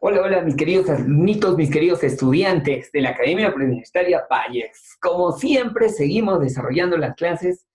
Hola, hola, mis queridos alumnitos, mis queridos estudiantes de la Academia Preuniversitaria Payex. Como siempre, seguimos desarrollando las clases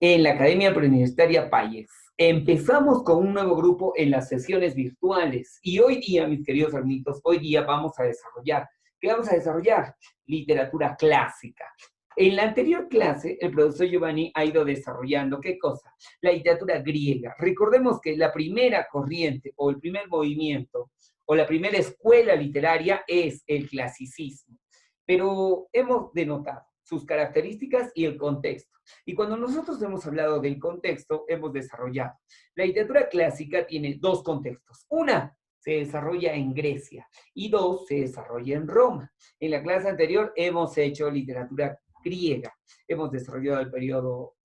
en la Academia Preuniversitaria Payex. Empezamos con un nuevo grupo en las sesiones virtuales y hoy día, mis queridos alumnitos, hoy día vamos a desarrollar, ¿qué vamos a desarrollar? Literatura clásica. En la anterior clase, el profesor Giovanni ha ido desarrollando, ¿qué cosa? La literatura griega. Recordemos que la primera corriente o el primer movimiento o la primera escuela literaria es el clasicismo. Pero hemos denotado sus características y el contexto. Y cuando nosotros hemos hablado del contexto, hemos desarrollado. La literatura clásica tiene dos contextos. Una, se desarrolla en Grecia y dos, se desarrolla en Roma. En la clase anterior hemos hecho literatura griega. Hemos desarrollado el periodo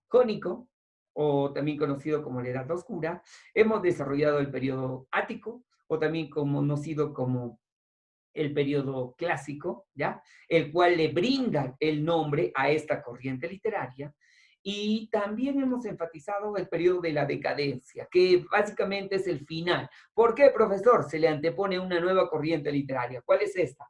jónico, o también conocido como la Edad Oscura. Hemos desarrollado el periodo ático, o también conocido como el periodo clásico, ¿ya? El cual le brinda el nombre a esta corriente literaria. Y también hemos enfatizado el periodo de la decadencia, que básicamente es el final. ¿Por qué, profesor? Se le antepone una nueva corriente literaria. ¿Cuál es esta?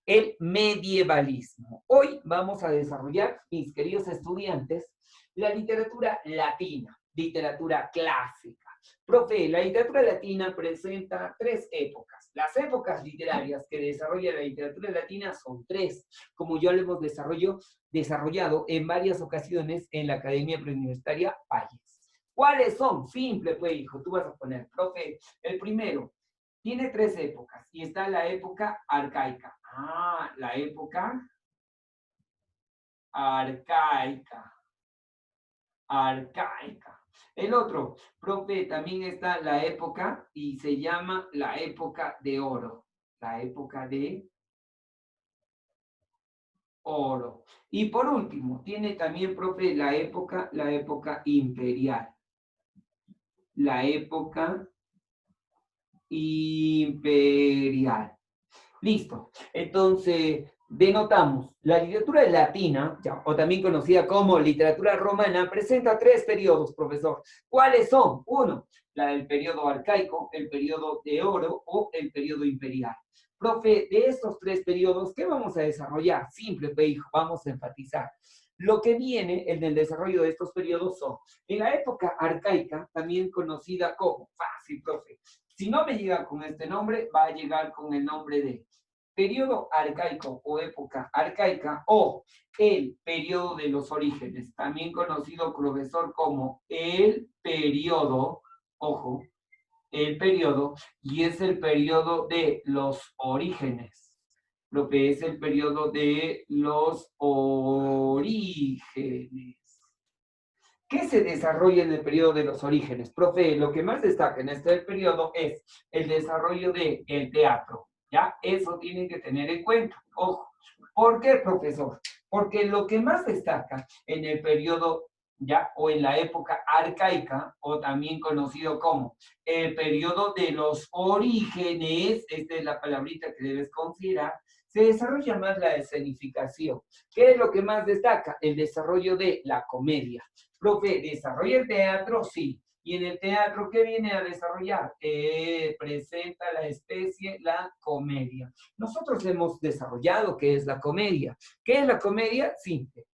El medievalismo. Hoy vamos a desarrollar, mis queridos estudiantes, la literatura latina, literatura clásica. Profe, la literatura latina presenta tres épocas. Las épocas literarias que desarrolla la literatura latina son tres, como ya lo hemos desarrollado en varias ocasiones en la Academia Preuniversitaria Valles. ¿Cuáles son? Simple, pues, hijo, tú vas a poner, profe, el primero, tiene tres épocas y está la época arcaica. Ah, la época arcaica. Arcaica. El otro, profe, también está la época y se llama la época de oro. La época de oro. Y por último, tiene también, profe, la época imperial. La época imperial. Listo. Entonces, denotamos, la literatura latina, ya, o también conocida como literatura romana, presenta tres periodos, profesor. ¿Cuáles son? Uno, la del periodo arcaico, el periodo de oro o el periodo imperial. Profe, de estos tres periodos, ¿qué vamos a desarrollar? Simple, hijo, vamos a enfatizar. Lo que viene en el desarrollo de estos periodos son, en la época arcaica, también conocida como, fácil, profe, si no me llega con este nombre, va a llegar con el nombre de periodo arcaico o época arcaica o el periodo de los orígenes, también conocido, profesor, como el periodo, ojo, el periodo, y es el periodo de los orígenes, lo que es el periodo de los orígenes. ¿Qué se desarrolla en el periodo de los orígenes? Profe, lo que más destaca en este periodo es el desarrollo del teatro, ¿ya? Eso tienen que tener en cuenta. Ojo. ¿Por qué, profesor? Porque lo que más destaca en el periodo, ¿ya? O en la época arcaica, o también conocido como el periodo de los orígenes, esta es la palabrita que debes considerar, se desarrolla más la escenificación. ¿Qué es lo que más destaca? El desarrollo de la comedia. Profe, ¿desarrolla el teatro? Sí. ¿Y en el teatro qué viene a desarrollar? Presenta la especie, la comedia. Nosotros hemos desarrollado qué es la comedia. ¿Qué es la comedia? Simple.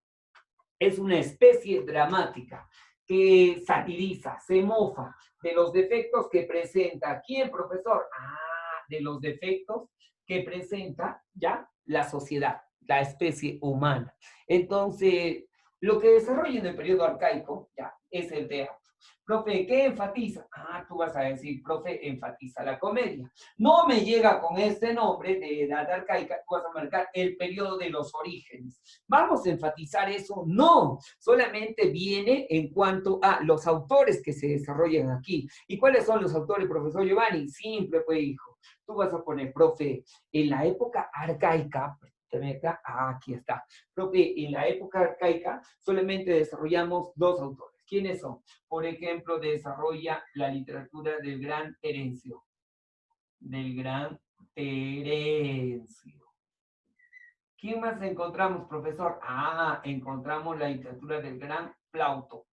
Es una especie dramática que satiriza, se mofa de los defectos que presenta. ¿Quién, profesor? Ah, de los defectos que presenta ya la sociedad, la especie humana. Entonces, lo que desarrolla en el periodo arcaico ya es el teatro. Profe, ¿qué enfatiza? Ah, tú vas a decir, profe, enfatiza la comedia. No me llega con este nombre de edad arcaica, tú vas a marcar el periodo de los orígenes. ¿Vamos a enfatizar eso? No, solamente viene en cuanto a los autores que se desarrollan aquí. ¿Y cuáles son los autores, profesor Giovanni? Simple, pues, hijo. Tú vas a poner, profe, en la época arcaica, aquí está. Profe, en la época arcaica solamente desarrollamos dos autores. ¿Quiénes son? Por ejemplo, desarrolla la literatura del gran Terencio. Del gran Terencio. ¿Quién más encontramos, profesor? Ah, encontramos la literatura del gran Plauto.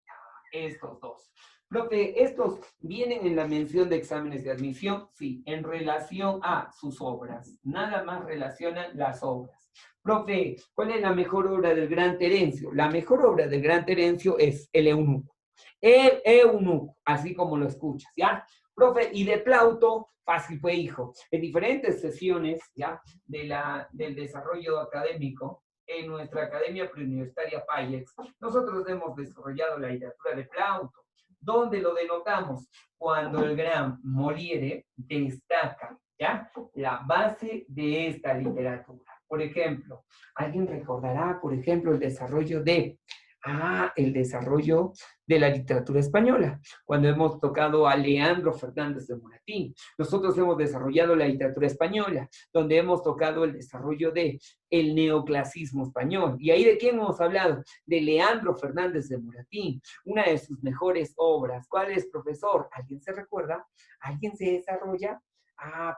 Estos dos. Profe, ¿estos vienen en la mención de exámenes de admisión? Sí, en relación a sus obras. Nada más relacionan las obras. Profe, ¿cuál es la mejor obra del Gran Terencio? La mejor obra del Gran Terencio es El Eunuco. El Eunuco, así como lo escuchas, ¿ya? Profe, y de Plauto, fácil fue hijo. En diferentes sesiones, ¿ya? Del desarrollo académico, en nuestra Academia Preuniversitaria PAYEX, nosotros hemos desarrollado la literatura de Plauto. ¿Dónde lo denotamos? Cuando el gran Molière destaca, ¿ya? La base de esta literatura. Por ejemplo, ¿alguien recordará, por ejemplo, el desarrollo de la literatura española? Cuando hemos tocado a Leandro Fernández de Moratín. Nosotros hemos desarrollado la literatura española, donde hemos tocado el desarrollo de el neoclasismo español. ¿Y ahí de quién hemos hablado? De Leandro Fernández de Moratín, una de sus mejores obras. ¿Cuál es, profesor? ¿Alguien se recuerda? ¿Alguien se desarrolla?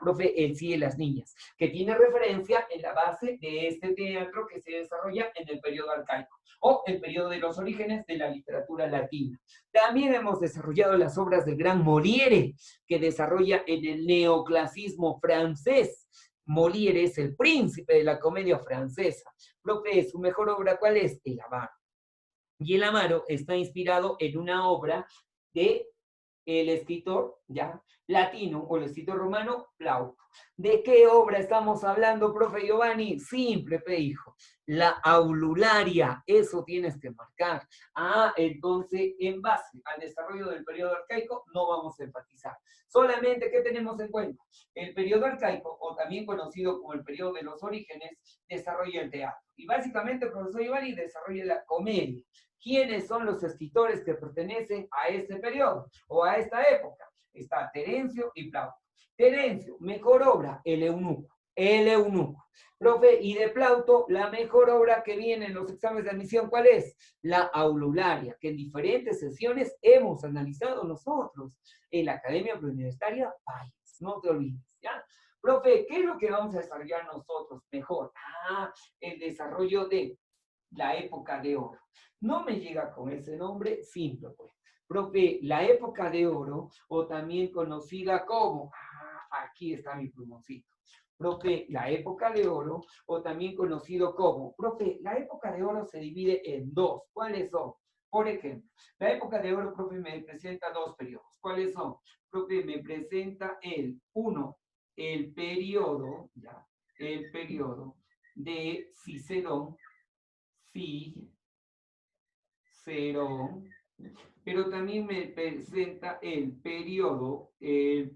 Profe, El sí de las niñas, que tiene referencia en la base de este teatro que se desarrolla en el periodo arcaico, o el periodo de los orígenes de la literatura latina. También hemos desarrollado las obras del gran Molière, que desarrolla en el neoclasismo francés. Molière es el príncipe de la comedia francesa. Profe, ¿su mejor obra cuál es? El Avaro. Y el Avaro está inspirado en una obra de el escritor, ¿ya? Latino, o el escritor romano, Plauto. ¿De qué obra estamos hablando, profe Giovanni? Simple, hijo. La aulularia, eso tienes que marcar. Entonces, en base al desarrollo del periodo arcaico, no vamos a enfatizar. Solamente, ¿qué tenemos en cuenta? El periodo arcaico, o también conocido como el periodo de los orígenes, desarrolla el teatro. Y básicamente, el profesor Giovanni desarrolla la comedia. ¿Quiénes son los escritores que pertenecen a este periodo o a esta época? Está Terencio y Plauto. Terencio, mejor obra, El Eunuco. El Eunuco. Profe, y de Plauto, la mejor obra que viene en los exámenes de admisión, ¿cuál es? La Aulularia, que en diferentes sesiones hemos analizado nosotros en la Academia Preuniversitaria PAYEX. No te olvides, ¿ya? Profe, ¿qué es lo que vamos a desarrollar nosotros mejor? El desarrollo de la época de oro. No me llega con ese nombre, simple pues. Profe, la época de oro, o también conocida como, aquí está mi plumoncito. Profe, la época de oro, o también conocido como, profe, la época de oro se divide en dos. ¿Cuáles son? Por ejemplo, la época de oro, profe, me presenta dos periodos. ¿Cuáles son? Profe, me presenta el periodo, ya, el periodo de Cicerón, pero también me presenta el periodo, y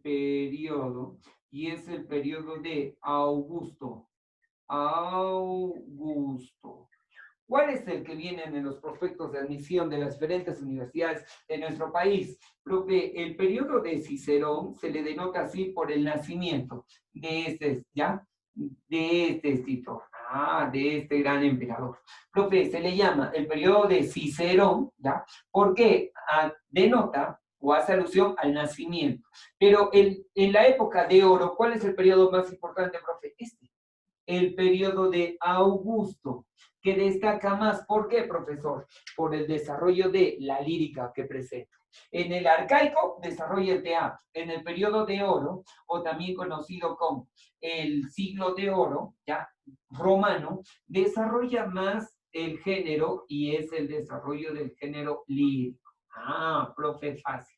es el periodo de Augusto. ¿Cuál es el que viene en los prospectos de admisión de las diferentes universidades de nuestro país? Profe, el periodo de Cicerón se le denota así por el nacimiento de este, ¿ya? De este escritor, de este gran emperador. Profe, se le llama el periodo de Cicerón, ¿ya? Porque denota o hace alusión al nacimiento. Pero en la época de oro, ¿cuál es el periodo más importante, profe? El periodo de Augusto, que destaca más. ¿Por qué, profesor? Por el desarrollo de la lírica que presenta. En el arcaico desarrolla el teatro. En el periodo de oro, o también conocido como el siglo de oro, ya, romano, desarrolla más el género y es el desarrollo del género lírico. Profe, fácil.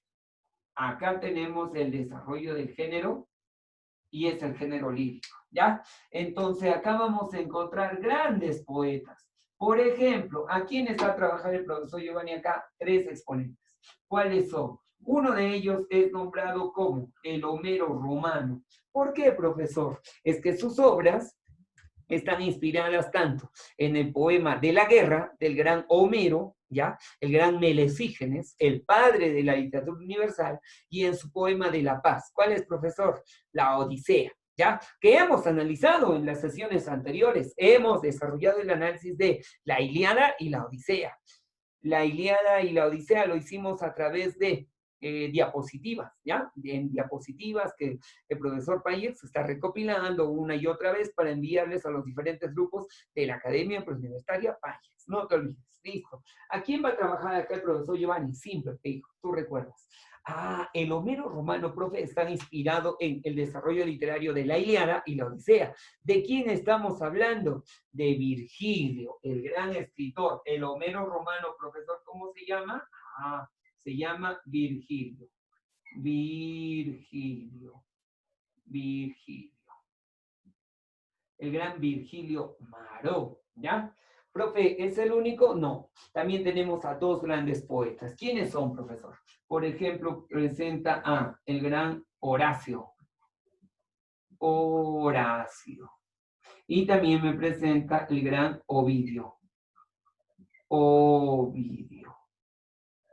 Acá tenemos el desarrollo del género y es el género lírico, ¿ya? Entonces acá vamos a encontrar grandes poetas. Por ejemplo, ¿a quién está trabajando el profesor Giovanni acá? Tres exponentes. ¿Cuáles son? Uno de ellos es nombrado como el Homero romano. ¿Por qué, profesor? Es que sus obras están inspiradas tanto en el poema de la guerra del gran Homero, ¿ya? El gran Melesígenes, el padre de la literatura universal, y en su poema de la paz. ¿Cuál es, profesor? La Odisea, ¿ya? Que hemos analizado en las sesiones anteriores. Hemos desarrollado el análisis de la Ilíada y la Odisea. La Ilíada y la Odisea lo hicimos a través de diapositivas, ¿ya? En diapositivas que el profesor Payet se está recopilando una y otra vez para enviarles a los diferentes grupos de la Academia Preuniversitaria Payet. No te olvides, listo. ¿A quién va a trabajar acá el profesor Giovanni? Simple, te dijo, tú recuerdas. Ah, el Homero Romano, profe, está inspirado en el desarrollo literario de la Ilíada y la Odisea. ¿De quién estamos hablando? De Virgilio, el gran escritor. El Homero Romano, profesor, ¿cómo se llama? Ah, se llama Virgilio. Virgilio. El gran Virgilio Maró, ¿ya? Profe, ¿es el único? No. También tenemos a dos grandes poetas. ¿Quiénes son, profesor? Por ejemplo, presenta a el gran Horacio. Horacio. Y también me presenta el gran Ovidio. Ovidio.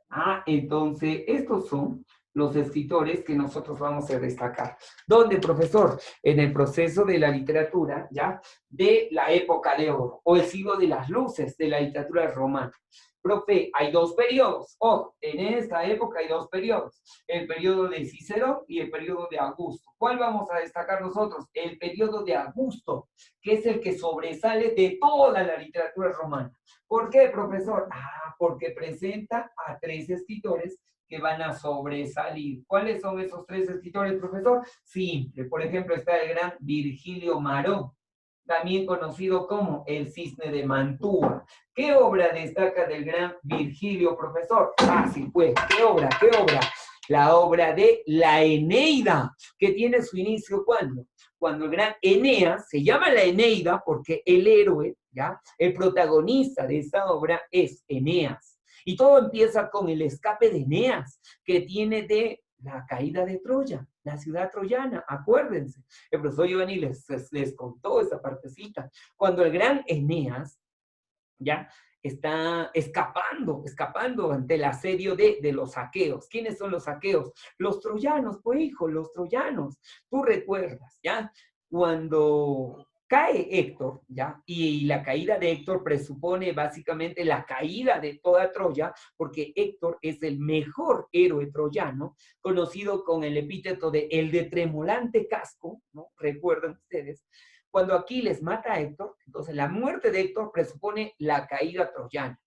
Ah, entonces, estos son los escritores que nosotros vamos a destacar. ¿Dónde, profesor? En el proceso de la literatura, ¿ya? De la época de oro, o el siglo de las luces de la literatura romana. Profe, hay dos periodos. En esta época hay dos periodos. El periodo de Cicerón y el periodo de Augusto. ¿Cuál vamos a destacar nosotros? El periodo de Augusto, que es el que sobresale de toda la literatura romana. ¿Por qué, profesor? Ah, porque presenta a tres escritores que van a sobresalir. ¿Cuáles son esos tres escritores, profesor? Simple. Por ejemplo, está el gran Virgilio Maró, también conocido como el Cisne de Mantua. ¿Qué obra destaca del gran Virgilio, profesor? Ah, sí, pues, ¿qué obra? ¿Qué obra? La obra de la Eneida, que tiene su inicio ¿cuándo? Cuando el gran Eneas, se llama la Eneida porque el héroe, ¿ya? El protagonista de esta obra es Eneas. Y todo empieza con el escape de Eneas, que tiene de la caída de Troya, la ciudad troyana, acuérdense. El profesor Giovanni les contó esa partecita. Cuando el gran Eneas, ¿ya? Está escapando ante el asedio de los aqueos. ¿Quiénes son los aqueos? Los troyanos, pues hijo, los troyanos. Tú recuerdas, ¿ya? Cuando cae Héctor, ¿ya? Y la caída de Héctor presupone básicamente la caída de toda Troya, porque Héctor es el mejor héroe troyano, conocido con el epíteto de el de tremolante casco, ¿no? Recuerdan ustedes. Cuando Aquiles mata a Héctor, entonces la muerte de Héctor presupone la caída troyana.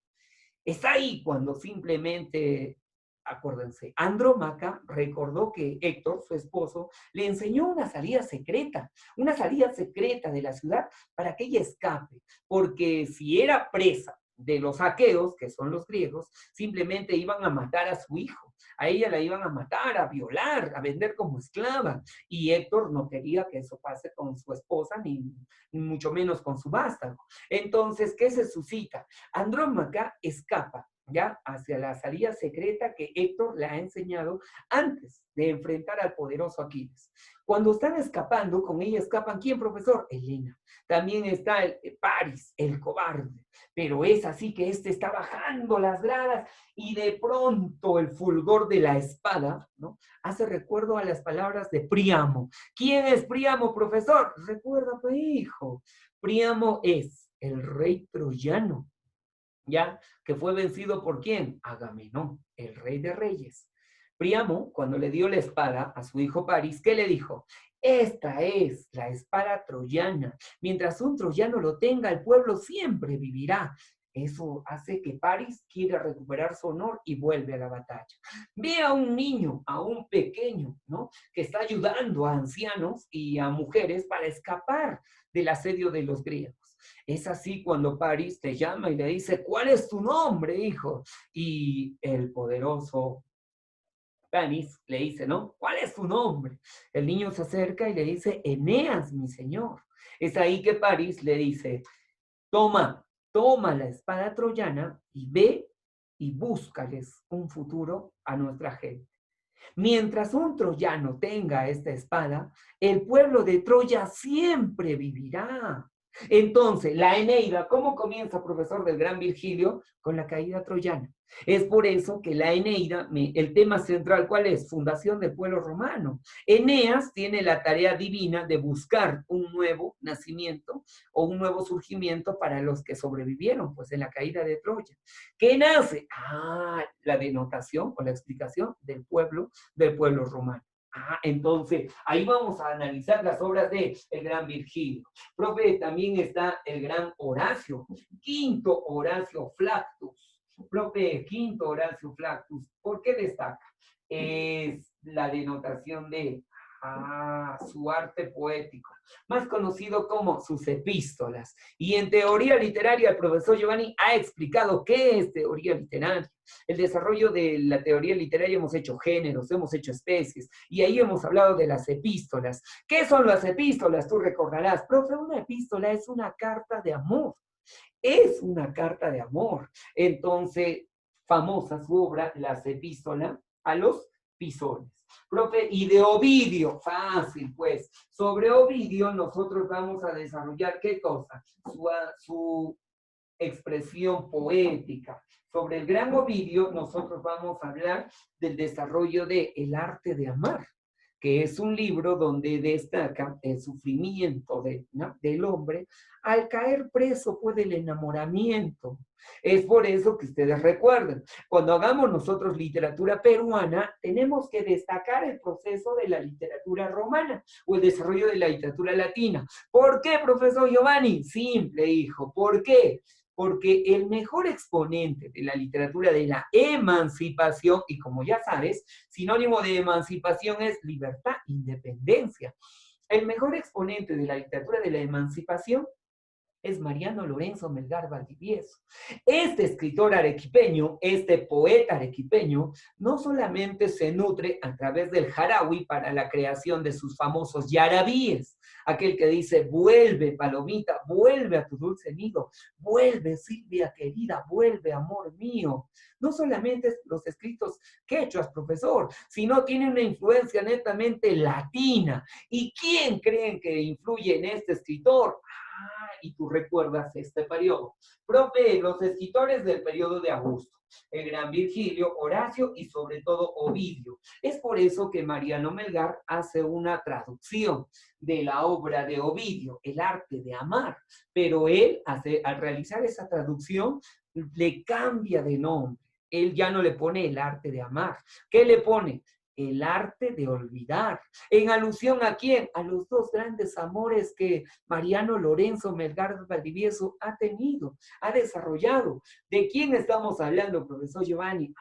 Es ahí cuando simplemente, acuérdense, Andrómaca recordó que Héctor, su esposo, le enseñó una salida secreta de la ciudad para que ella escape, porque si era presa de los aqueos, que son los griegos, simplemente iban a matar a su hijo. A ella la iban a matar, a violar, a vender como esclava. Y Héctor no quería que eso pase con su esposa, ni mucho menos con su vástago. Entonces, ¿qué se suscita? Andrómaca escapa, ¿ya? Hacia la salida secreta que Héctor le ha enseñado antes de enfrentar al poderoso Aquiles. Cuando están escapando, con ella escapan, ¿quién, profesor? Helena. También está Paris, el cobarde. Pero es así que este está bajando las gradas y de pronto el fulgor de la espada, ¿no? Hace recuerdo a las palabras de Príamo. ¿Quién es Príamo, profesor? Recuerda, pues, hijo. Príamo es el rey troyano, ¿ya? Que fue vencido por ¿quién? Agamenón, el rey de reyes. Príamo, cuando le dio la espada a su hijo Paris, ¿qué le dijo? Esta es la espada troyana. Mientras un troyano lo tenga, el pueblo siempre vivirá. Eso hace que Paris quiera recuperar su honor y vuelve a la batalla. Ve a un niño, a un pequeño, ¿no? Que está ayudando a ancianos y a mujeres para escapar del asedio de los griegos. Es así cuando Paris te llama y le dice, ¿cuál es tu nombre, hijo? Y el poderoso Paris le dice, ¿no? ¿Cuál es tu nombre? El niño se acerca y le dice, Eneas, mi señor. Es ahí que Paris le dice, toma la espada troyana y ve y búscales un futuro a nuestra gente. Mientras un troyano tenga esta espada, el pueblo de Troya siempre vivirá. Entonces, la Eneida, ¿cómo comienza, profesor, del gran Virgilio? Con la caída troyana. Es por eso que la Eneida, el tema central, ¿cuál es? Fundación del pueblo romano. Eneas tiene la tarea divina de buscar un nuevo nacimiento o un nuevo surgimiento para los que sobrevivieron, pues, en la caída de Troya. ¿Qué nace? La denotación o la explicación del pueblo romano. Entonces, ahí vamos a analizar las obras de el gran Virgilio. Profe, también está el gran Horacio, quinto Horacio Flaccus. Profe, quinto Horacio Flaccus, ¿por qué destaca? Es la denotación de su arte poético, más conocido como sus epístolas. Y en teoría literaria, el profesor Giovanni ha explicado qué es teoría literaria. El desarrollo de la teoría literaria hemos hecho géneros, hemos hecho especies, y ahí hemos hablado de las epístolas. ¿Qué son las epístolas? Tú recordarás, profe, una epístola es una carta de amor. Es una carta de amor. Entonces, famosa su obra, Las Epístolas a los Pisones. Profe, y de Ovidio, fácil pues. Sobre Ovidio nosotros vamos a desarrollar, ¿qué cosa? Su expresión poética. Sobre el gran Ovidio nosotros vamos a hablar del desarrollo de El arte de amar, que es un libro donde destaca el sufrimiento del hombre al caer preso por el enamoramiento. Es por eso que ustedes recuerden, cuando hagamos nosotros literatura peruana, tenemos que destacar el proceso de la literatura romana o el desarrollo de la literatura latina. ¿Por qué, profesor Giovanni? Simple, hijo. ¿Por qué? Porque el mejor exponente de la literatura de la emancipación, y como ya sabes, sinónimo de emancipación es libertad, independencia. El mejor exponente de la literatura de la emancipación es Mariano Lorenzo Melgar Valdivieso. Este escritor arequipeño, este poeta arequipeño, no solamente se nutre a través del jarawi para la creación de sus famosos yarabíes, aquel que dice, vuelve palomita, vuelve a tu dulce nido, vuelve Silvia querida, vuelve amor mío. No solamente los escritos quechuas, profesor, sino tiene una influencia netamente latina. ¿Y quién creen que influye en este escritor? Y tú recuerdas este periodo. Profe, los escritores del periodo de Augusto, el gran Virgilio, Horacio y sobre todo Ovidio. Es por eso que Mariano Melgar hace una traducción de la obra de Ovidio, El arte de amar, pero él, al realizar esa traducción, le cambia de nombre. Él ya no le pone el arte de amar. ¿Qué le pone? El arte de olvidar. ¿En alusión a quién? A los dos grandes amores que Mariano Lorenzo Melgar Valdivieso ha tenido, ha desarrollado. ¿De quién estamos hablando, profesor Giovanni?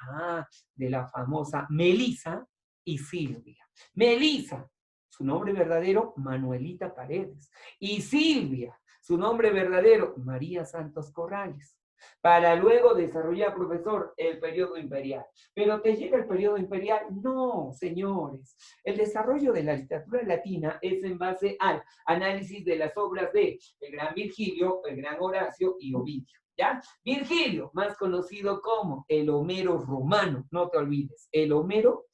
De la famosa Melisa y Silvia. Melisa, su nombre verdadero, Manuelita Paredes. Y Silvia, su nombre verdadero, María Santos Corrales. Para luego desarrollar, profesor, el periodo imperial. ¿Pero te llega el periodo imperial? No, señores. El desarrollo de la literatura latina es en base al análisis de las obras de el gran Virgilio, el gran Horacio y Ovidio. ¿Ya? Virgilio, más conocido como el Homero romano, no te olvides, el Homero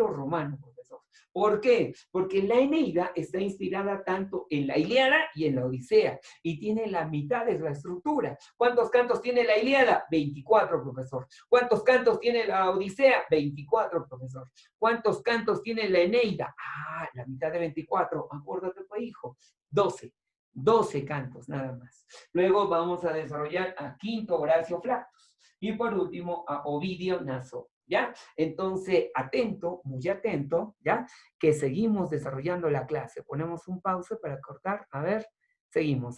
romano, profesor. ¿Por qué? Porque la Eneida está inspirada tanto en la Ilíada y en la Odisea, y tiene la mitad de la estructura. ¿Cuántos cantos tiene la Ilíada? 24, profesor. ¿Cuántos cantos tiene la Odisea? 24, profesor. ¿Cuántos cantos tiene la Eneida? La mitad de 24. Acuérdate, pues, hijo. 12 cantos, nada más. Luego vamos a desarrollar a quinto Horacio Flaccus. Y por último, a Ovidio Naso. ¿Ya? Entonces, atento, muy atento, ¿ya? Que seguimos desarrollando la clase. Ponemos un pausa para cortar. A ver, seguimos.